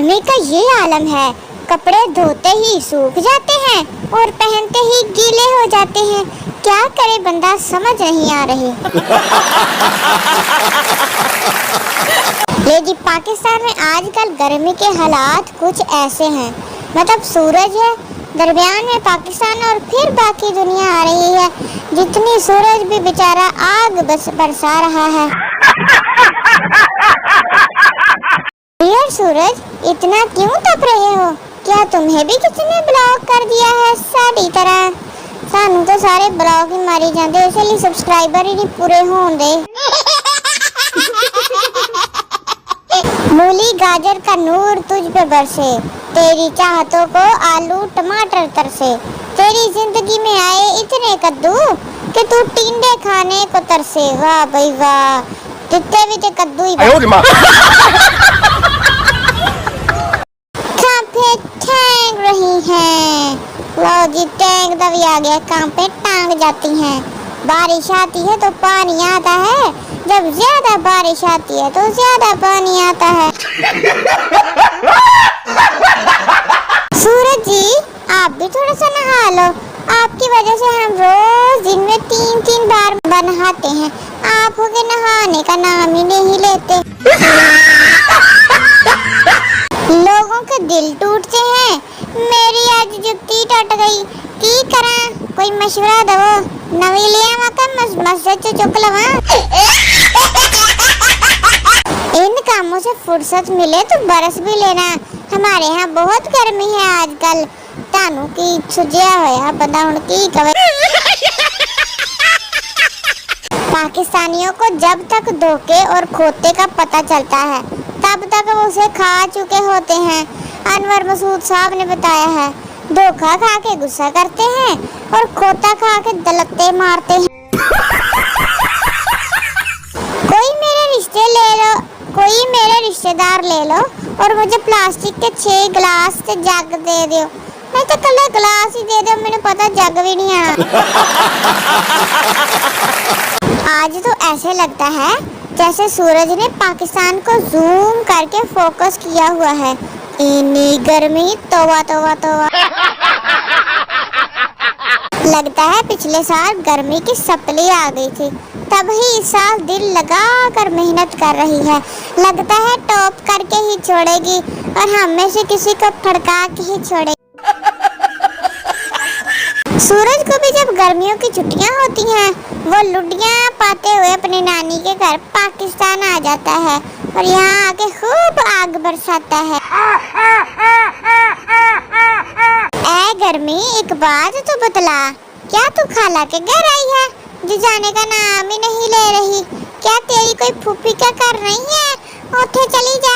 गर्मी का ये आलम है, कपड़े धोते ही सूख जाते हैं और पहनते ही गीले हो जाते हैं। क्या करे बंदा, समझ नहीं आ रही। ले जी, पाकिस्तान में आजकल गर्मी के हालात कुछ ऐसे हैं। मतलब सूरज है दरमियान में पाकिस्तान और फिर बाकी दुनिया आ रही है। जितनी सूरज भी बेचारा आग बरसा रहा है। यार सूरज, इतना क्यों तप रहे हो? क्या तुम्हें भी किसी ने ब्लॉक कर दिया है साड़ी तरह? सानू तो सारे ब्लॉक ही मारी जाते, इसलिए सब्सक्राइबर ही नहीं पूरे होंदे। मूली गाजर का नूर तुझ पे बरसे, तेरी चाहतों को आलू टमाटर तरसे। तेरी जिंदगी में आए इतने कद्दू कि तू टिंडे खाने को तरसे। वाह भाई वाह, जितने भी ते कद्दू ही टैंग रही हैं। लो जी, टैंक दबी आ गया, कहाँ पे टांग जाती हैं। बारिश आती है तो पानी आता है, जब ज्यादा बारिश आती है तो ज्यादा पानी आता है। सूरज जी, आप भी थोड़ा सा नहा लो। आपकी वजह से हम रोज दिन में 3-3 बार नहाते हैं। आप होके नहाने का नाम ही नहीं लेते। लोगों के दिल टूटते हैं। मेरी आज जुत्ती टूट गई, की करा? कोई मशवरा दो, नवी लिया मका मस्जिद से चुक लवा। इन कामों से फुर्सत मिले तो बरस भी लेना। हमारे यहाँ बहुत गर्मी है आजकल। तानू की सुझिया होया बंदा हुण की कवे। पाकिस्तानियों को जब तक धोखे और खोते का पता चलता है तब तक वो उसे खा चुके होते हैं। अनवर मसूद साहब ने बताया है, धोखा खा के गुस्सा करते हैं और खोता खा के दलत्ते मारते हैं। कोई मेरे रिश्तेदार ले लो और मुझे प्लास्टिक के 6 गिलास से जग दे दो। नहीं तो कल गिलास ही दे दो, मैंने पता जग भी नहीं आना। आज तो ऐसे लगता है जैसे सूरज ने पाकिस्तान को जूम करके फोकस किया हुआ है। इतनी गर्मी, तौबा तौबा तौबा। लगता है पिछले साल गर्मी की सप्ली आ गई थी, तब ही इस साल दिल लगा कर मेहनत कर रही है। लगता है टॉप करके ही छोड़ेगी और हम में से किसी को फड़का के ही छोड़ेगी। सूरज को भी जब गर्मियों की छुट्टियां होती हैं, वो लुटियां पाते हुए अपनी नानी के घर पाकिस्तान आ जाता है और यहाँ आके खूब आग बरसाता है। ऐ गर्मी, एक बात तो बतला, क्या तू खाला के घर आई है जो जाने का नाम ही नहीं ले रही? क्या तेरी कोई फूफी क्या कर रही है? उठे चली जा।